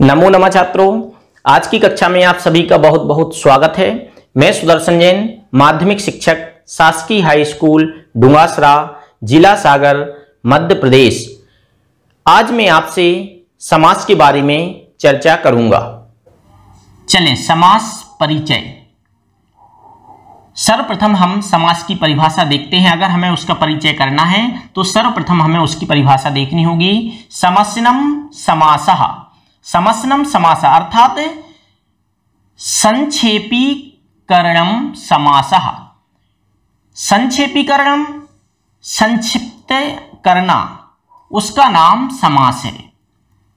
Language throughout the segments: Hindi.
नमो नमः छात्रों, आज की कक्षा में आप सभी का बहुत बहुत स्वागत है। मैं सुदर्शन जैन, माध्यमिक शिक्षक, शासकीय हाई स्कूल डुंगासरा, जिला सागर, मध्य प्रदेश। आज मैं आपसे समास के बारे में चर्चा करूंगा। चलें, समास परिचय। सर्वप्रथम हम समास की परिभाषा देखते हैं। अगर हमें उसका परिचय करना है तो सर्वप्रथम हमें उसकी परिभाषा देखनी होगी। समसनम समासः, समसनम समासः अर्थात संक्षेपीकरणम समासः। संक्षेपीकरणम, संक्षिप्त करना, उसका नाम समास है।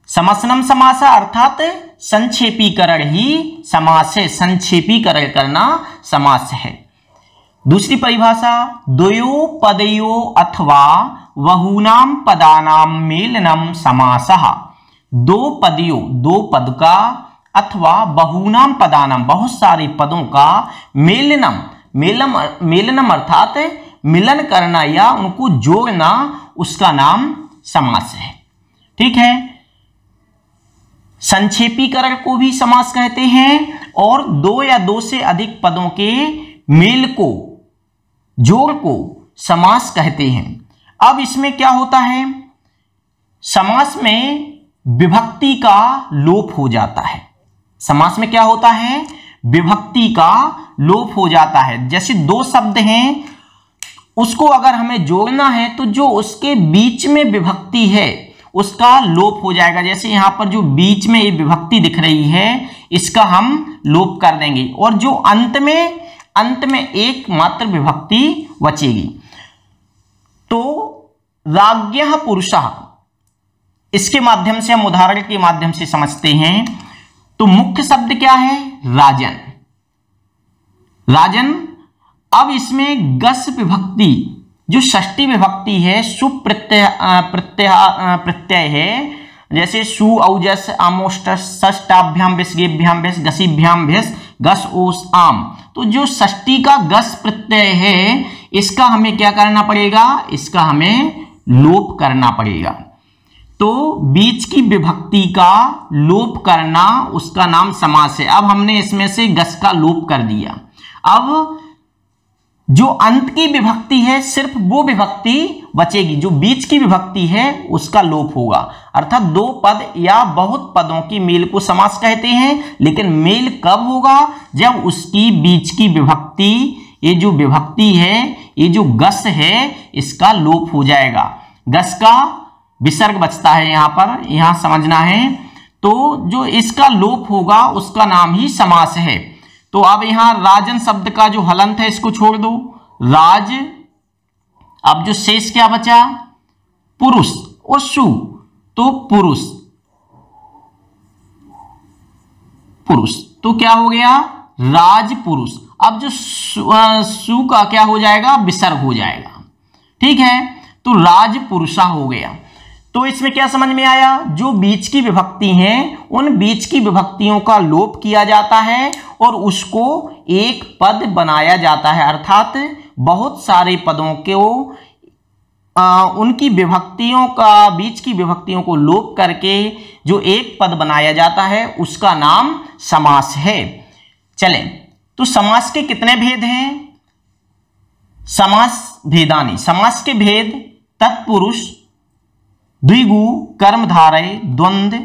समसनम समासः अर्थात संक्षेपीकरण ही समास है, संक्षेपीकरण करना समास है। दूसरी परिभाषा, द्वयो पदयो अथवा बहूनाम पदानाम मेलनम समासः। दो पदयों, दो पद का, अथवा बहूनाम पदानाम, बहुत सारे पदों का, मेलनम, मेलनम अर्थात मिलन करना या उनको जोड़ना, उसका नाम समास है। ठीक है। संक्षेपीकरण को भी समास कहते हैं और दो या दो से अधिक पदों के मेल को, जोड़ को समास कहते हैं। अब इसमें क्या होता है, समास में विभक्ति का लोप हो जाता है। समास में क्या होता है, विभक्ति का लोप हो जाता है। जैसे दो शब्द हैं, उसको अगर हमें जोड़ना है तो जो उसके बीच में विभक्ति है उसका लोप हो जाएगा। जैसे यहां पर जो बीच में ये विभक्ति दिख रही है, इसका हम लोप कर देंगे और जो अंत में एकमात्र विभक्ति बचेगी। तो राज्ञः पुरुषः, इसके माध्यम से हम उदाहरण के माध्यम से समझते हैं। तो मुख्य शब्द क्या है, राजन, राजन। अब इसमें गस विभक्ति, जो षष्ठी विभक्ति है, सुप्रत्यय प्रत्यय है। जैसे सु औजस आमोष्ट षष्टाभ्याम विसर्गेभ्याम विस गसीभ्याम विस गस ओस आम। तो जो षष्ठी का गस प्रत्यय है, इसका हमें क्या करना पड़ेगा, इसका हमें लोप करना पड़ेगा। तो बीच की विभक्ति का लोप करना, उसका नाम समास है। अब हमने इसमें से गस का लोप कर दिया। अब जो अंत की विभक्ति है, सिर्फ वो विभक्ति बचेगी। जो बीच की विभक्ति है उसका लोप होगा। अर्थात दो पद या बहुत पदों की मेल को समास कहते हैं। लेकिन मेल कब होगा, जब उसकी बीच की विभक्ति, ये जो विभक्ति है, ये जो गस है, इसका लोप हो जाएगा। गस का विसर्ग बचता है यहां पर, यहां समझना है। तो जो इसका लोप होगा उसका नाम ही समास है। तो अब यहां राजन शब्द का जो हलंत है इसको छोड़ दो, राज। अब जो शेष क्या बचा, पुरुष और सु, तो पुरुष, पुरुष तो क्या हो गया, राज पुरुष। अब जो सु का क्या हो जाएगा, विसर्ग हो जाएगा। ठीक है, तो राज पुरुषा हो गया। तो इसमें क्या समझ में आया, जो बीच की विभक्ति हैं, उन बीच की विभक्तियों का लोप किया जाता है और उसको एक पद बनाया जाता है। अर्थात बहुत सारे पदों को उनकी विभक्तियों का, बीच की विभक्तियों को लोप करके जो एक पद बनाया जाता है, उसका नाम समास है। चलें, तो समास के कितने भेद हैं, समास भेदानि। समास के भेद तत्पुरुष, द्विगु, कर्मधारय, द्वंद्व,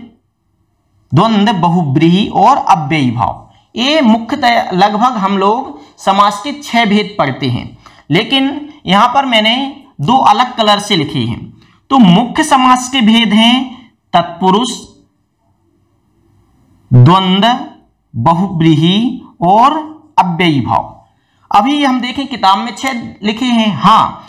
द्वंद्व, बहुब्रीहि और अव्ययी भाव। ये मुख्यतः लगभग हम लोग समास के 6 भेद पढ़ते हैं, लेकिन यहां पर मैंने 2 अलग कलर से लिखे हैं। तो मुख्य समास के भेद हैं तत्पुरुष, द्वंद्व, बहुब्रीहि और अव्ययी भाव। अभी हम देखें किताब में 6 लिखे हैं। हाँ,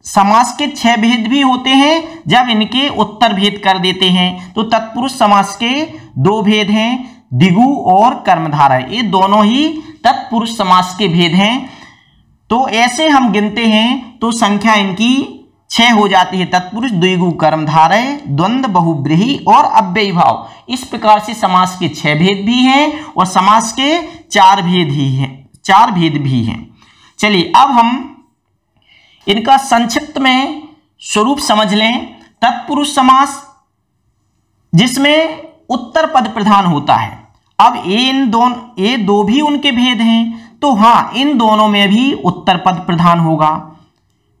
समास के 6 भेद भी होते हैं जब इनके उत्तर भेद कर देते हैं। तो तत्पुरुष समास के 2 भेद हैं, द्विगु और कर्मधारय, ये दोनों ही तत्पुरुष समास के भेद हैं। तो ऐसे हम गिनते हैं तो संख्या इनकी 6 हो जाती है, तत्पुरुष, द्विगु, कर्मधारय, द्वंद्व, बहुब्रीहि और अव्ययी भाव। इस प्रकार से समास के 6 भेद भी हैं और समास के 4 भेद ही हैं, 4 भेद भी हैं। चलिए, अब हम इनका संक्षिप्त में स्वरूप समझ लें। तत्पुरुष समास, जिसमें उत्तर पद प्रधान होता है। अब ये दो भी उनके भेद हैं, तो हाँ, इन दोनों में भी उत्तर पद प्रधान होगा।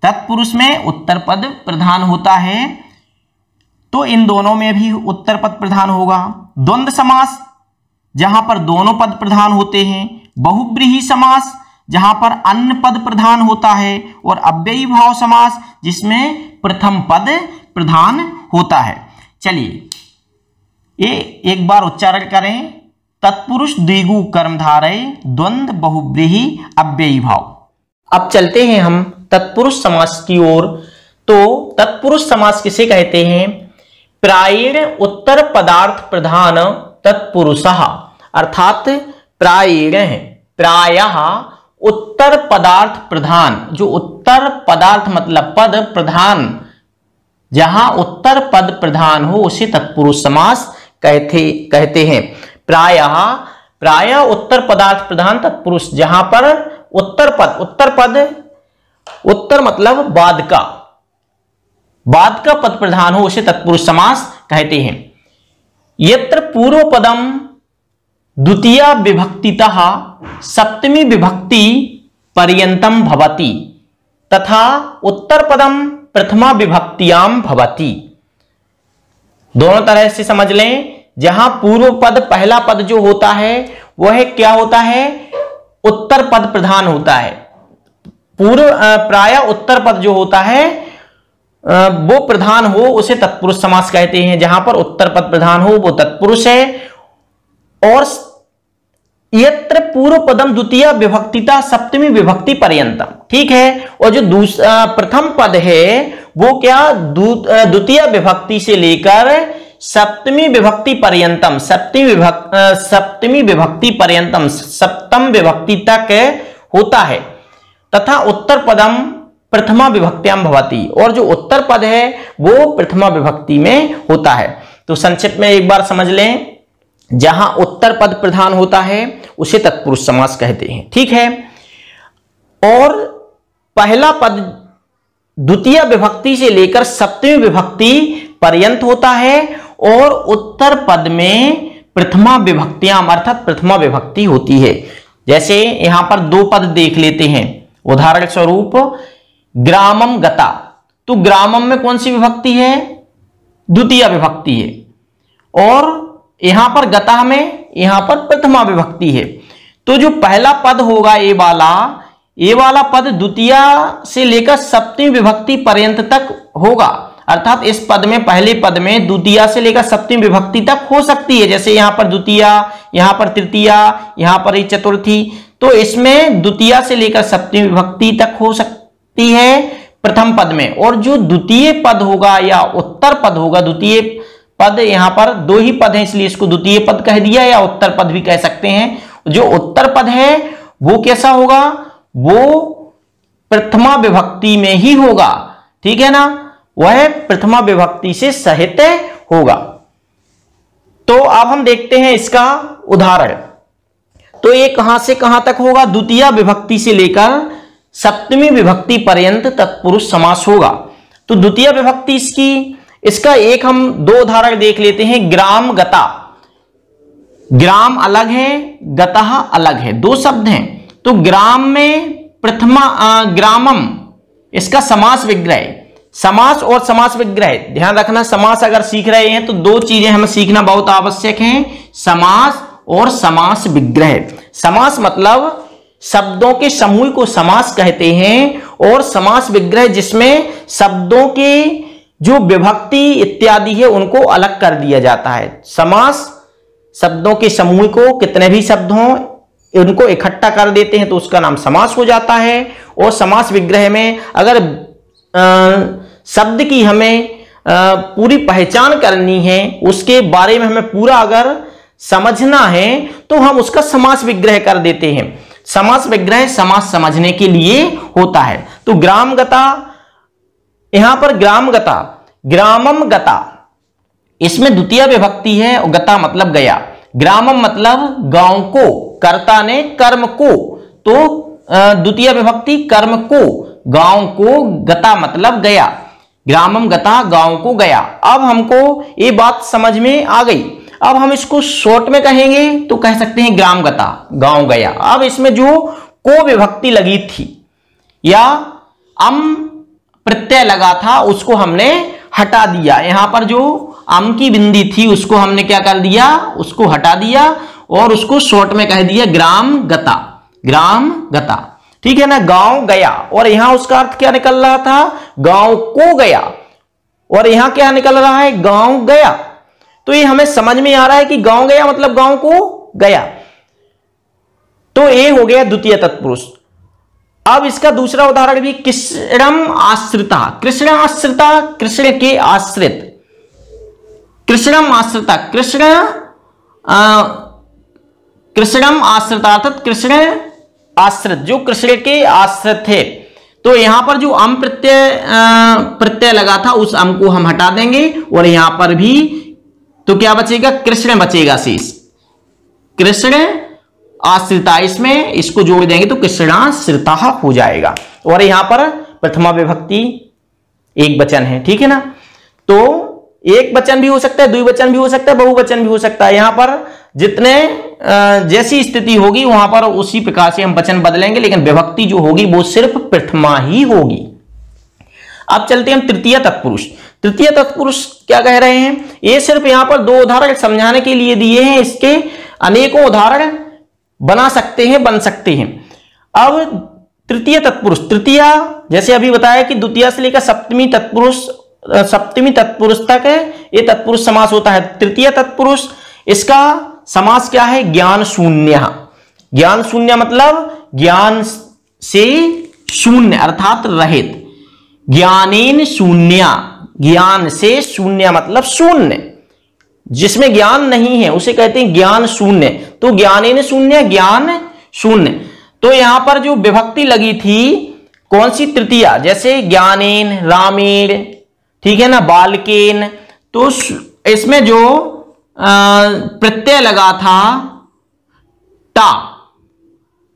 तत्पुरुष में उत्तर पद प्रधान होता है, तो इन दोनों में भी उत्तर पद प्रधान होगा। द्वंद्व समास जहां पर दोनों पद प्रधान होते हैं, बहुब्रीहि समास जहां पर अन्य पद प्रधान होता है, और अव्ययी भाव समास जिसमें प्रथम पद प्रधान होता है। चलिए ये एक बार उच्चारण करें। तत्पुरुष द्विगु कर्मधारय द्वंद्व बहुब्रीहि अव्ययी भाव। अब चलते हैं हम तत्पुरुष समास की ओर। तो तत्पुरुष समास किसे कहते हैं? प्रायेण उत्तर पदार्थ प्रधान तत्पुरुषः, अर्थात प्रायः उत्तर पदार्थ प्रधान, जो उत्तर पदार्थ मतलब पद प्रधान, जहां उत्तर पद प्रधान हो उसे तत्पुरुष समास कहते हैं। प्रायः उत्तर पदार्थ प्रधान तत्पुरुष, जहां पर उत्तर मतलब बाद का पद प्रधान हो उसे तत्पुरुष समास कहते हैं। यत्र पूर्व पदम द्वितीया विभक्तितः सप्तमी विभक्ति पर्यंतम भवति तथा उत्तर पदम प्रथमा विभक्तियाम भवति। दोनों तरह से समझ लें। जहां पूर्व पद पहला पद जो होता है वह क्या होता है? उत्तर पद प्रधान होता है। प्राय उत्तर पद जो होता है वो प्रधान हो उसे तत्पुरुष समास कहते हैं। जहां पर उत्तर पद प्रधान हो वो तत्पुरुष है। और यत्र पूर्व पदम द्वितीय विभक्तिता सप्तमी विभक्ति पर्यंतम, ठीक है। और जो प्रथम पद है वो क्या? द्वितीय विभक्ति से लेकर सप्तमी विभक्ति पर्यंतम, सप्तमी विभक्ति पर्यंतम, सप्तम विभक्ति तक होता है। तथा उत्तर पदम प्रथमा विभक्त्याम भवति, और जो उत्तर पद है वो प्रथमा विभक्ति में होता है। तो संक्षिप्त में एक बार समझ लें। जहां उत्तर पद प्रधान होता है उसे तत्पुरुष समास कहते हैं, ठीक है। और पहला पद द्वितीय विभक्ति से लेकर सप्तमी विभक्ति पर्यंत होता है, और उत्तर पद में प्रथमा विभक्तियां अर्थात प्रथमा विभक्ति होती है। जैसे यहां पर दो पद देख लेते हैं। उदाहरण स्वरूप ग्रामम गता, तो ग्रामम में कौन सी विभक्ति है? द्वितीय विभक्ति है। और यहां पर गता में यहां पर प्रथमा विभक्ति है। तो जो पहला पद होगा ये वाला पद द्वितीय से लेकर सप्तमी विभक्ति पर्यंत तक होगा। अर्थात इस पद में, पहले पद में द्वितीय से लेकर सप्तमी विभक्ति तक हो सकती है। जैसे यहां पर द्वितीय, यहां पर तृतीय, यहां पर चतुर्थी। तो इसमें द्वितीय से लेकर सप्तमी विभक्ति तक हो सकती है प्रथम पद में। और जो द्वितीय पद होगा या उत्तर पद होगा, द्वितीय पद, यहां पर दो ही पद हैं इसलिए इसको द्वितीय पद कह दिया, या उत्तर पद भी कह सकते हैं। जो उत्तर पद है वो कैसा होगा? वो प्रथमा विभक्ति में ही होगा, ठीक है ना। वह प्रथमा विभक्ति से सहित होगा। तो अब हम देखते हैं इसका उदाहरण। तो ये कहां से कहां तक होगा? द्वितीय विभक्ति से लेकर सप्तमी विभक्ति पर्यंत तत्पुरुष समास होगा। तो द्वितीय विभक्ति इसका एक हम दो उदाहरण देख लेते हैं। ग्राम गता, ग्राम अलग है, गता अलग है, दो शब्द हैं। तो ग्राम में ग्रामम, इसका समास विग्रह, समास और समास विग्रह ध्यान रखना। समास अगर सीख रहे हैं तो दो चीजें हमें सीखना बहुत आवश्यक हैं, समास और समास विग्रह। समास मतलब शब्दों के समूह को समास कहते हैं, और समास विग्रह जिसमें शब्दों के जो विभक्ति इत्यादि है उनको अलग कर दिया जाता है। समास शब्दों के समूह को, कितने भी शब्द हों, उनको इकट्ठा कर देते हैं तो उसका नाम समास हो जाता है। और समास विग्रह में अगर शब्द की हमें पूरी पहचान करनी है, उसके बारे में हमें पूरा अगर समझना है तो हम उसका समास विग्रह कर देते हैं। समास विग्रह समास समझने के लिए होता है। तो ग्रामगता, यहां पर ग्रामगता, ग्रामम गता, इसमें द्वितीय विभक्ति है और गता मतलब गया। ग्रामम मतलब गांव को, कर्ता ने कर्म को, तो द्वितीय विभक्ति कर्म को, गांव को, गता मतलब गया। ग्रामम गता, गांव को गया। अब हमको ये बात समझ में आ गई। अब हम इसको शॉर्ट में कहेंगे तो कह सकते हैं ग्राम गता, गांव गया। अब इसमें जो को विभक्ति लगी थी या अम प्रत्यय लगा था उसको हमने हटा दिया। यहां पर जो अम की बिंदी थी उसको हमने क्या कर दिया, उसको हटा दिया और उसको शॉर्ट में कह दिया ग्राम गता, ग्राम गता। ठीक है ना, गांव गया। और यहां उसका अर्थ क्या निकल रहा था, गांव को गया, और यहां क्या निकल रहा है, गांव गया। तो ये हमें समझ में आ रहा है कि गांव गया मतलब गांव को गया। तो ये हो गया द्वितीय तत्पुरुष। अब इसका दूसरा उदाहरण भी, कृष्णम आश्रिता। कृष्ण आश्रिता, कृष्ण के आश्रित, कृष्णम आश्रिता, कृष्णम आश्रिता अर्थात कृष्ण आश्रित, जो कृष्ण के आश्रित थे। तो यहां पर जो अम प्रत्यय लगा था उस अम को हम हटा देंगे और यहां पर भी तो क्या बचेगा, कृष्ण बचेगा शेष, कृष्ण आश्रिता। इसमें इसको जोड़ देंगे तो कृष्णाश्रिता हो जाएगा। और यहां पर प्रथमा विभक्ति एक वचन है। ठीक है ना, तो एक वचन भी हो सकता है, द्विवचन भी हो सकता है, बहुवचन भी हो सकता है। यहां पर जितने जैसी स्थिति होगी वहां पर उसी प्रकार से हम वचन बदलेंगे, लेकिन विभक्ति जो होगी वो सिर्फ प्रथमा ही होगी। अब चलते हैं तृतीय तत्पुरुष। तृतीय तत्पुरुष क्या कह रहे हैं, ये सिर्फ यहां पर दो उदाहरण समझाने के लिए दिए हैं, इसके अनेकों उदाहरण बना सकते हैं, बन सकते हैं। अब तृतीय तत्पुरुष, तृतीय जैसे अभी बताया कि द्वितीय से लेकर सप्तमी तत्पुरुष तक ये तत्पुरुष समास होता है। तृतीय तत्पुरुष, इसका समास क्या है, ज्ञान शून्य। ज्ञान शून्य मतलब ज्ञान से शून्य अर्थात रहित, ज्ञानेन शून्य, ज्ञान से शून्य मतलब शून्य, जिसमें ज्ञान नहीं है उसे कहते हैं ज्ञान शून्य। तो ज्ञानेन शून्य, ज्ञान शून्य। तो यहां पर जो विभक्ति लगी थी कौन सी, तृतीय, जैसे ज्ञानेन, रामेण, ठीक है ना, बालकेन। तो इसमें जो प्रत्यय लगा था टा,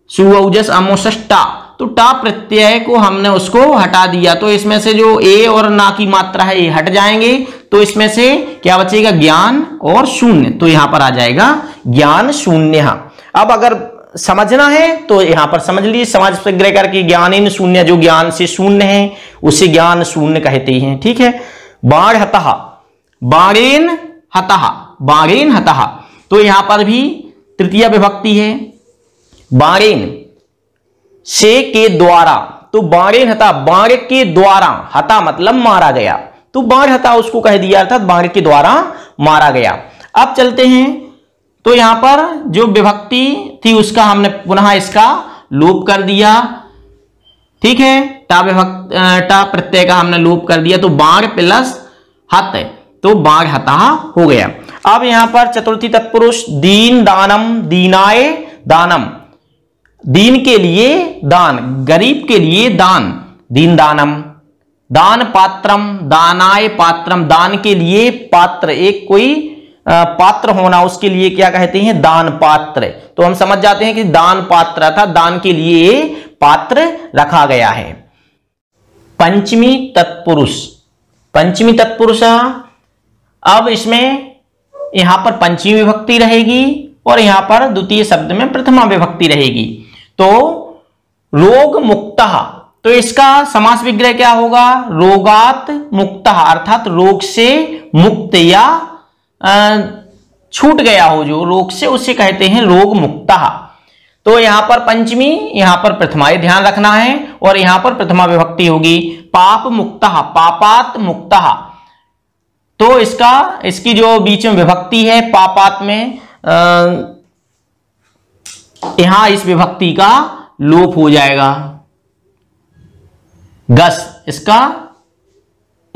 सुऔजस अमोसस टा, तो टा प्रत्यय को हमने उसको हटा दिया। तो इसमें से जो ए और ना की मात्रा है ये हट जाएंगे, तो इसमें से क्या बचेगा, ज्ञान और शून्य। तो यहां पर आ जाएगा ज्ञान शून्य। अब अगर समझना है तो यहां पर समझ लीजिए, समाज प्रग्रह करके ज्ञानेन शून्य, जो ज्ञान से शून्य है उसे ज्ञान शून्य कहते हैं। ठीक है, बाण हतः, बाणेन हतः, बाणेन हतः। तो यहां पर भी तृतीय विभक्ति है, बाणेन से के द्वारा। तो बाणेन हता, बाण के द्वारा, हता मतलब मारा गया, तो बाण हता उसको कह दिया अर्थात बाण के द्वारा मारा गया। अब चलते हैं, तो यहां पर जो विभक्ति थी उसका हमने पुनः इसका लोप कर दिया। ठीक है, टा प्रत्यय का हमने लोप कर दिया, तो बाण प्लस हत, तो बाण हता हो गया। अब यहां पर चतुर्थी तत्पुरुष, दीन दानम, दीनाय दानम, दीन के लिए दान, गरीब के लिए दान, दीन दानम, दान पात्रम, दानाय पात्रम, दान के लिए पात्र, एक कोई पात्र होना उसके लिए क्या कहते हैं, दान पात्र। तो हम समझ जाते हैं कि दान पात्र था, दान के लिए पात्र रखा गया है। पंचमी तत्पुरुष, पंचमी तत्पुरुष, अब इसमें यहां पर पंचमी विभक्ति रहेगी और यहां पर द्वितीय शब्द में प्रथमा विभक्ति रहेगी। तो रोग मुक्तः, तो इसका समास विग्रह क्या होगा, रोगात मुक्तः अर्थात रोग से मुक्त या छूट गया हो जो रोग से, उसे कहते हैं रोग मुक्तः। तो यहां पर पंचमी, यहां पर प्रथमा, ध्यान रखना है, और यहां पर प्रथमा विभक्ति होगी। पाप मुक्तः, पापात मुक्तः, तो इसकी जो बीच में विभक्ति है पापात में, यहां इस विभक्ति का लोप हो जाएगा, गस, इसका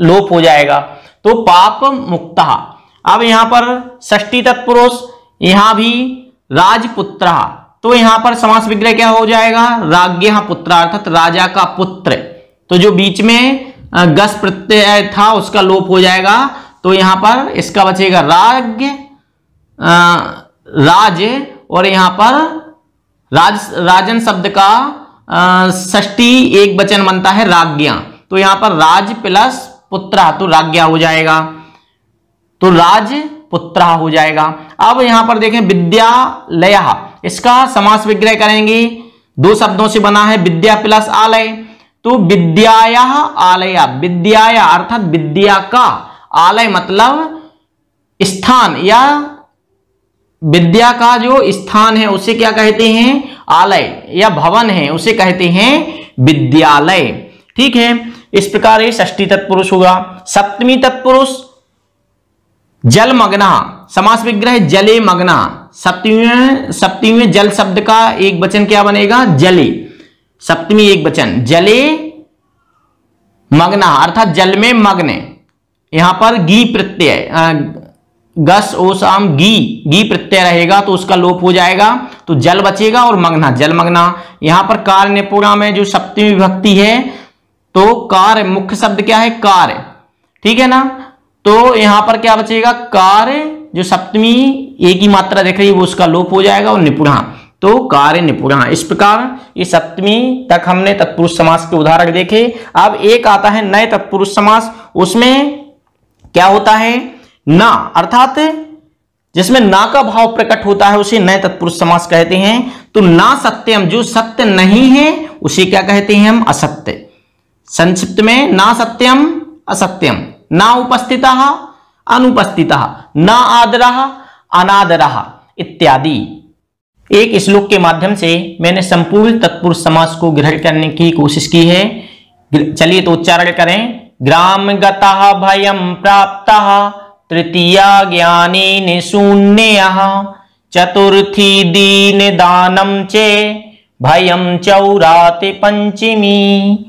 लोप हो जाएगा, तो पाप मुक्तः। अब यहां पर षष्ठी तत्पुरुष, यहां भी राजपुत्र, तो यहां पर समास विग्रह क्या हो जाएगा, राज्ञः पुत्र अर्थात राजा का पुत्र। तो जो बीच में गस प्रत्यय था उसका लोप हो जाएगा, तो यहां पर इसका बचेगा राज्ञ, राज, और यहां पर राजन शब्द का षष्ठी एक वचन बनता है राज्ञा, तो यहां पर राज प्लस पुत्र, तो राज्ञा हो जाएगा। तो राज पुत्रः हो जाएगा। अब यहां पर देखें विद्यालयः, इसका समास विग्रह करेंगे, दो शब्दों से बना है, विद्या प्लस आलय, तो विद्यायाः आलया, विद्याया अर्थात विद्या का, आलय मतलब स्थान या विद्या का जो स्थान है उसे क्या कहते हैं, आलय, या भवन है उसे कहते हैं विद्यालय। ठीक है, इस प्रकार ये षष्ठी तत्पुरुष होगा। सप्तमी तत्पुरुष जलमग्ना, समास विग्रह जले मग्ना, सप्तमी में जल शब्द का एक वचन क्या बनेगा, जले, सप्तमी एक वचन, जले मग्ना अर्थात जल में मग्न। यहां पर गी प्रत्यय, गस ओसाम गी प्रत्यय रहेगा तो उसका लोप हो जाएगा, तो जल बचेगा और मग्ना जलमग्ना। यहां पर कार्य निपुणा में जो सप्तमी विभक्ति है तो कार्य मुख्य शब्द क्या है, कार्य, ठीक है ना, तो यहां पर क्या बचेगा, कार्य, जो सप्तमी एक ही मात्रा दिख रही है वो उसका लोप हो जाएगा, और निपुणा, तो कार्य निपुणा। इस प्रकार ये सप्तमी तक हमने तत्पुरुष समास के उदाहरण देखे। अब एक आता है नए तत्पुरुष समास, उसमें क्या होता है, ना अर्थात जिसमें ना का भाव प्रकट होता है उसे नए तत्पुरुष समास कहते हैं। तो ना सत्यम, जो सत्य नहीं है उसे क्या कहते हैं हम, असत्य। संक्षिप्त में ना सत्यम असत्यम, ना उपस्थितः अनुपस्थितः, ना आदरः अनादरः इत्यादि। एक श्लोक के माध्यम से मैंने संपूर्ण तत्पुरुष समास को ग्रहण करने की कोशिश की है। चलिए तो उच्चारण करें। ग्राम गतः भयं प्राप्तः, तृतीया ज्ञानी निशून्यः, चतुर्थी दीन दानम चे, भयं चौराते पंचमी,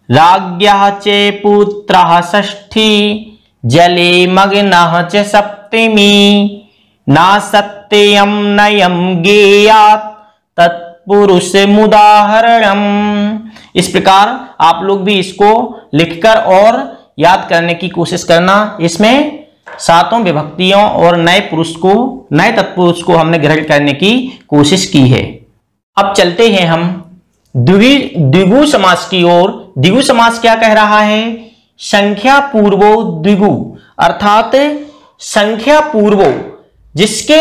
राज्ञः चे पुत्रः षष्ठी, जले मग्नः च सप्तमी, ना सत्यम नयम गेयात् तत्पुरुष मुदाहरणम। इस प्रकार आप लोग भी इसको लिखकर और याद करने की कोशिश करना। इसमें सातों विभक्तियों और नए पुरुष को, नए तत्पुरुष को हमने ग्रहण करने की कोशिश की है। अब चलते हैं हम द्विगु समास की ओर। द्विगु समास क्या कह रहा है, संख्या पूर्वो द्विगु, अर्थात संख्या पूर्वो, जिसके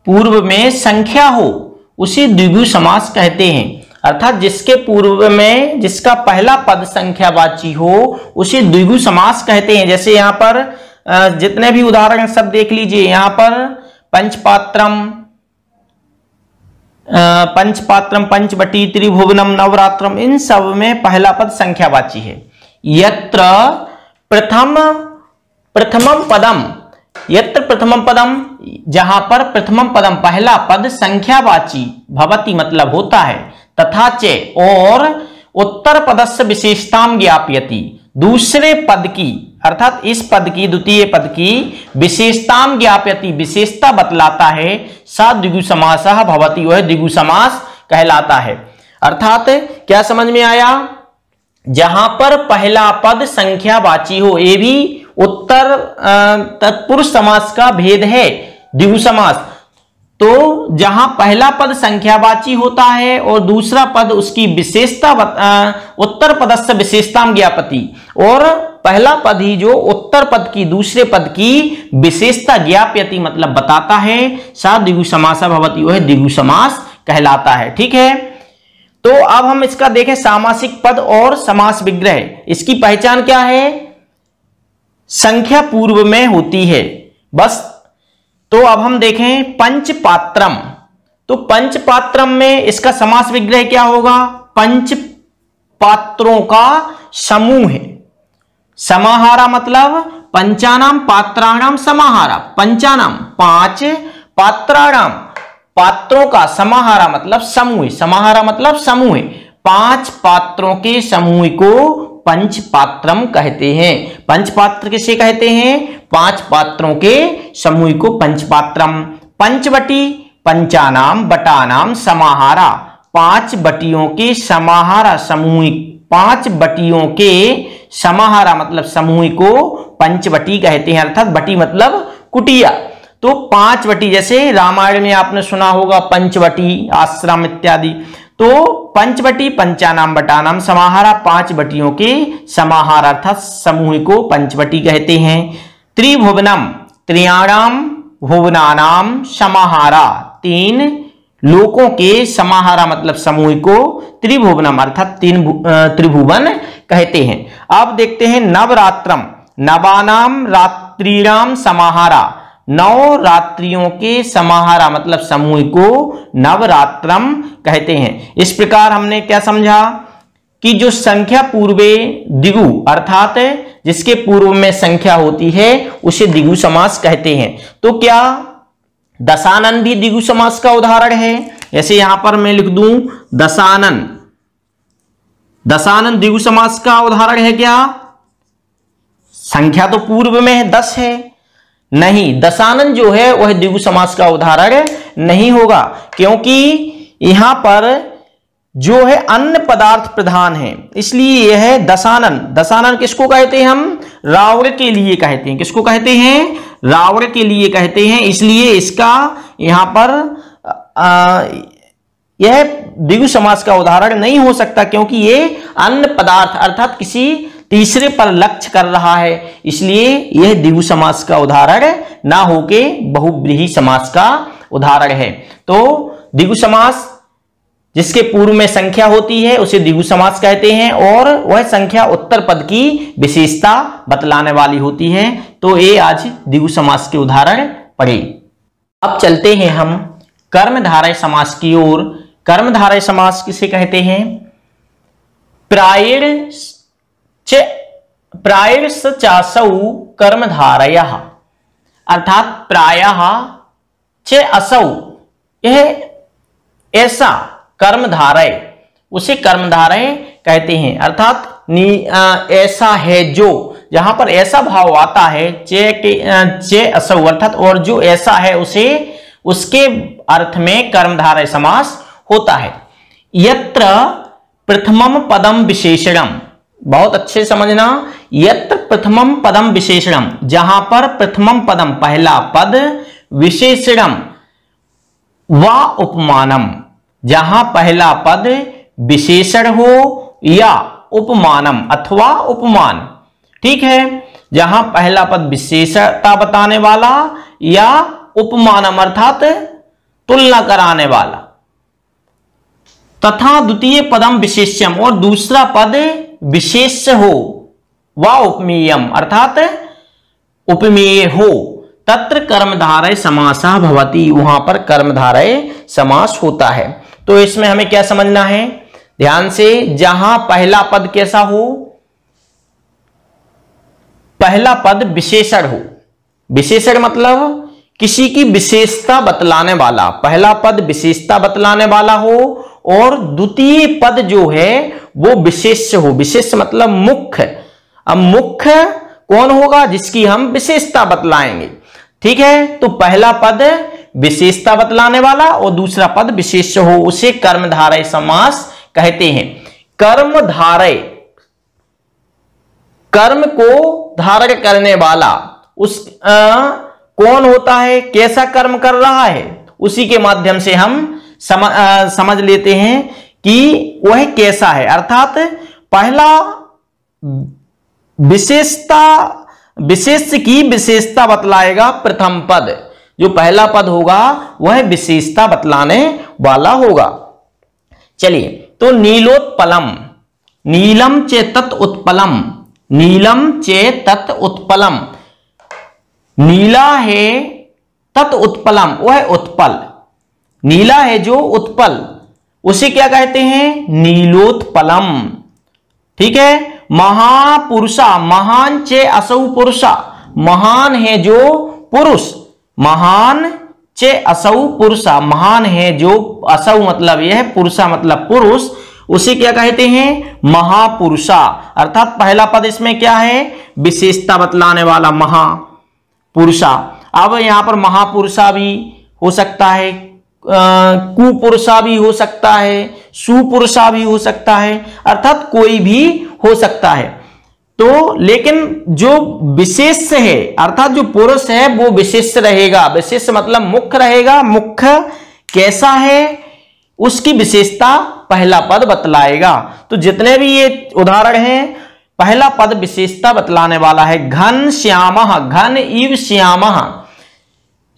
पूर्व में संख्या हो उसे द्विगु समास कहते हैं। अर्थात जिसके पूर्व में जिसका पहला पद संख्यावाची हो उसे द्विगु समास कहते हैं। जैसे यहां पर जितने भी उदाहरण सब देख लीजिए, यहां पर पंचपात्रम, पंचवटी, त्रिभुवनम, नवरात्रम, इन सब में पहला पद संख्यावाची है। यत्र प्रथमम पदम, जहां पर प्रथमम पदम पहला पद संख्यावाची भवति मतलब होता है, तथा चे और उत्तर पदस्य विशेषताम ज्ञापयति, दूसरे पद की अर्थात इस पद की, द्वितीय पद की विशेषताम ज्ञापयति, विशेषता बतलाता है, सा द्विगु समासः भवति, वह द्विगु समास कहलाता है। अर्थात क्या समझ में आया, जहां पर पहला पद संख्यावाची हो, ये भी उत्तर तत्पुरुष समास का भेद है द्विगु समास। तो जहां पहला पद संख्यावाची होता है और दूसरा पद उसकी विशेषता, उत्तर पदस्य विशेषताम ज्ञापति, और पहला पद ही जो उत्तर पद की, दूसरे पद की विशेषता ज्ञापयति मतलब बताता है, सा द्विगु समासः भवति, वह द्विगु समास कहलाता है। ठीक है, तो अब हम इसका देखें सामासिक पद और समास विग्रह। इसकी पहचान क्या है, संख्या पूर्व में होती है बस। तो अब हम देखें पंचपात्रम, तो पंचपात्रम में इसका समास विग्रह क्या होगा, पंच पात्रों का समूह है। समाहारा मतलब पंचानाम पात्राणाम समाहारा, पंचानाम पांच, पात्राणाम पात्रों का, समाहारा मतलब समूह, समाहारा मतलब समूह, पांच पात्रों के समूह को पंचपात्रम कहते हैं। पंचपात्र किसे कहते हैं, पांच पात्रों के समूह को पंचपात्रम। पंचवटी, पंचानाम बटानाम समाहारा, पांच बटियों के समाहारा समूह, पांच बटियों के समाहारा मतलब समूह को पंचवटी कहते हैं। अर्थात बटी मतलब कुटिया, तो पांच बटी, जैसे रामायण में आपने सुना होगा पंचवटी आश्रम इत्यादि, तो पंचवटी पंचानाम बटानाम समाहारा, पांच बटियों के समाहार अर्थात समूह को पंचवटी कहते हैं। त्रिभुवनम, त्रियाणाम भुवनानाम समाहारा, 3 लोकों के समाहारा मतलब समूह को त्रिभुवनम अर्थात 3 त्रिभुवन कहते हैं। अब देखते हैं नवरात्रम, नवानाम रात्रिणाम समाहारा, 9 रात्रियों के समाहारा मतलब समूह को नवरात्रम कहते हैं। इस प्रकार हमने क्या समझा कि जो संख्या पूर्वे दिगु अर्थात जिसके पूर्व में संख्या होती है उसे दिगु समास कहते हैं। तो क्या दशानन भी दिगु समास का उदाहरण है? ऐसे यहां पर मैं लिख दूं दशानन, दशानन दिगु समास का उदाहरण है क्या? संख्या तो पूर्व में है 10 है, नहीं, दशानन जो है वह दिगु समास का उदाहरण नहीं होगा, क्योंकि यहां पर जो है अन्य पदार्थ प्रधान है, इसलिए यह है दशानन। दशानन किसको कहते हैं हम? रावण के लिए कहते हैं। किसको कहते हैं? रावण के लिए कहते हैं, इसलिए इसका यहां पर यह द्विगु समास का उदाहरण नहीं हो सकता, क्योंकि यह अन्य पदार्थ अर्थात किसी तीसरे पर लक्ष्य कर रहा है, इसलिए यह द्विगु समास का उदाहरण ना होके बहुव्रीहि समास का उदाहरण है। तो द्विगु समास जिसके पूर्व में संख्या होती है उसे द्विगु समास कहते हैं, और वह संख्या उत्तर पद की विशेषता बतलाने वाली होती है। तो ये आज द्विगु समास के उदाहरण पढ़े। अब चलते हैं हम कर्मधारय समास की ओर। कर्मधारय समास किसे कहते हैं? प्रायश्च चासौ कर्मधारयः अर्थात प्रायः च असौ, यह ऐसा कर्मधारय उसे कर्मधारय कहते हैं, अर्थात ऐसा है जो, जहां पर ऐसा भाव आता है चे असौ अर्थात और जो ऐसा है उसे, उसके अर्थ में कर्मधारय समास होता है। यत्र प्रथमम पदम विशेषणम, बहुत अच्छे समझना, यत्र प्रथमम पदम विशेषणम, जहां पर प्रथमम पदम पहला पद, विशेषणम व उपमानम, जहां पहला पद विशेषण हो या उपमानम अथवा उपमान, ठीक है, जहां पहला पद विशेषता बताने वाला या उपमानम अर्थात तुलना कराने वाला, तथा द्वितीय पदम विशेष्यम और दूसरा पद विशेष्य हो, व उपमेयम अर्थात उपमेय हो, तत्र कर्मधारय समासः भवति, वहां पर कर्मधारय समास होता है। तो इसमें हमें क्या समझना है? ध्यान से, जहां पहला पद कैसा हो? पहला पद विशेषण हो, विशेषण मतलब किसी की विशेषता बतलाने वाला, पहला पद विशेषता बतलाने वाला हो, और द्वितीय पद जो है वो विशेष्य हो। विशेष्य मतलब मुख्य। अब मुख्य कौन होगा? जिसकी हम विशेषता बतलाएंगे, ठीक है। तो पहला पद विशेषता बतलाने वाला और दूसरा पद विशेष्य हो, उसे कर्मधारय समास कहते हैं। कर्मधारय, कर्म को धारण करने वाला, उस कौन होता है, कैसा कर्म कर रहा है, उसी के माध्यम से हम समझ लेते हैं कि वह कैसा है, अर्थात पहला विशेषता, विशेष की विशेषता बतलाएगा प्रथम पद, जो पहला पद होगा वह विशेषता बतलाने वाला होगा। चलिए, तो नीलोत्पलम, नीलम चेतत उत्पलम, नीलम चेतत उत्पलम, नीला है तत् उत्पलम, वह उत्पल, नीला है जो उत्पल, उसे क्या कहते हैं? नीलोत्पलम, ठीक है। महापुरुषा, महान चे असौ पुरुषा, महान है जो पुरुष, महान चे असौ पुरुषा, महान है जो, असौ मतलब यह, पुरुषा मतलब पुरुष, उसे क्या कहते हैं? महापुरुषा, अर्थात पहला पद इसमें क्या है? विशेषता बतलाने वाला महापुरुषा। अब यहां पर महापुरुषा भी हो सकता है, कुपुरुषा भी हो सकता है, सुपुरुषा भी हो सकता है, अर्थात कोई भी हो सकता है। तो लेकिन जो विशेष है अर्थात जो पुरुष है वो विशेष रहेगा, विशेष मतलब मुख्य रहेगा, मुख्य कैसा है उसकी विशेषता पहला पद बतलाएगा। तो जितने भी ये उदाहरण हैं पहला पद विशेषता बतलाने वाला है। घन श्यामः, घन इव श्यामः।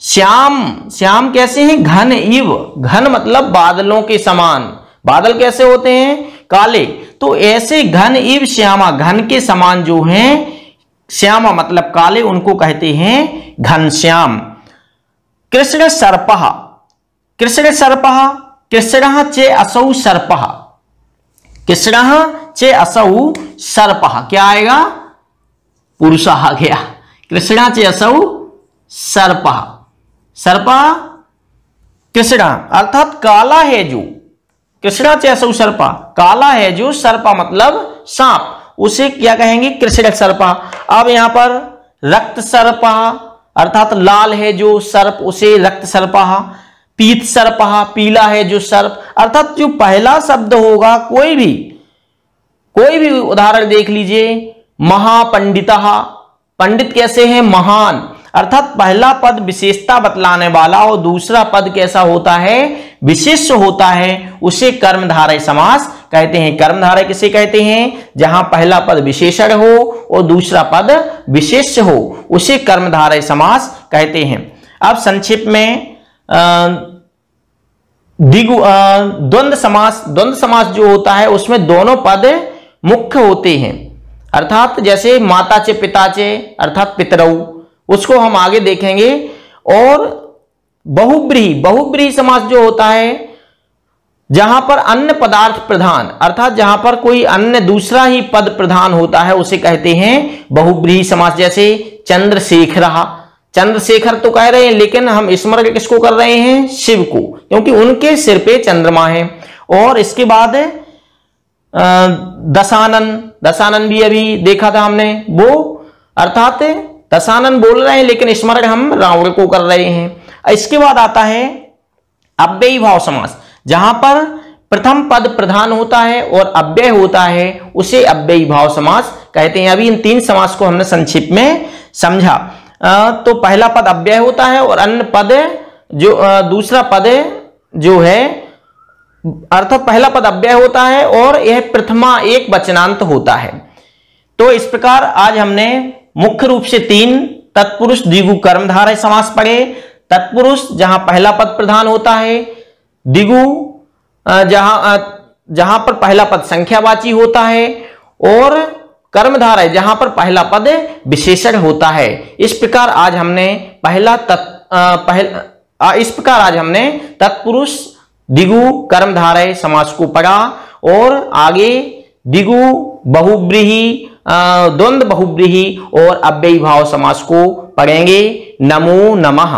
श्याम, श्याम कैसे हैं? घन इव, घन मतलब बादलों के समान। बादल कैसे होते हैं? काले। तो ऐसे घन इव श्यामा, घन के समान जो हैं, श्यामा मतलब काले, उनको कहते हैं घनश्याम। कृष्ण सर्पः, कृष्ण सर्पः, कृष्णः चे असौ सर्पः, कृष्णः चे असौ सर्पः, क्या आएगा? पुरुष आ गया। कृष्णः चे असौ सर्पः, सर्पः कृष्ण अर्थात काला है जो, कृष्णा चे असौ सर्पा, काला है जो, सर्पा मतलब सांप, उसे क्या कहेंगे? कृष्ण सर्पा। अब यहां पर रक्त सर्पा अर्थात लाल है जो सर्प, उसे रक्त सर्पा। पीत सर्पा, पीला है जो सर्प, अर्थात जो पहला शब्द होगा, कोई भी उदाहरण देख लीजिए। महापंडितः, पंडित कैसे हैं? महान, अर्थात पहला पद विशेषता बतलाने वाला और दूसरा पद कैसा होता है? विशेष्य होता है, उसे कर्मधारय समास कहते हैं। कर्मधारय किसे कहते हैं? जहां पहला पद विशेषण हो और दूसरा पद विशेष्य हो, उसे कर्मधारय समास कहते हैं। अब संक्षिप्त में द्वंद्व समास, द्वंद्व समास जो होता है उसमें दोनों पद मुख्य होते हैं, अर्थात जैसे माता चे पिता चे अर्थात पितरऊ, उसको हम आगे देखेंगे। और बहुब्रीहि, बहुब्रीहि समास जो होता है जहां पर अन्य पदार्थ प्रधान, अर्थात जहां पर कोई अन्य दूसरा ही पद प्रधान होता है, उसे कहते हैं बहुब्रीहि समास। जैसे चंद्रशेखरः, चंद्रशेखर तो कह रहे हैं लेकिन हम स्मरण किसको कर रहे हैं? शिव को, क्योंकि उनके सिर पे चंद्रमा है। और इसके बाद दशानन, दशानन भी अभी देखा था हमने, वो अर्थात दशानन बोल रहे हैं लेकिन स्मरण हम रावण को कर रहे हैं। इसके बाद आता है अव्ययी भाव समास, जहां पर प्रथम पद प्रधान होता है और अव्यय होता है, उसे अव्ययी भाव समास कहते हैं। अभी इन तीन समास को हमने संक्षिप्त में समझा। तो पहला पद अव्यय होता है और अन्य पद जो दूसरा पद जो है, अर्थात पहला पद अव्यय होता है और यह प्रथमा एक वचनांत होता है। तो इस प्रकार आज हमने मुख्य रूप से तीन तत्पुरुष द्विगु कर्मधारय समास पढ़े। तत्पुरुष जहां पहला पद प्रधान होता है, द्विगु जहां पर पहला पद संख्यावाची होता है, और कर्मधारय जहां पर पहला पद विशेषण होता है। इस प्रकार आज हमने तत्पुरुष द्विगु कर्मधारय समास को पढ़ा और आगे द्विगु, बहुब्रीहि, द्वंद्व बहुब्रीहि और अव्ययी भाव समास को पढ़ेंगे। नमो नमः।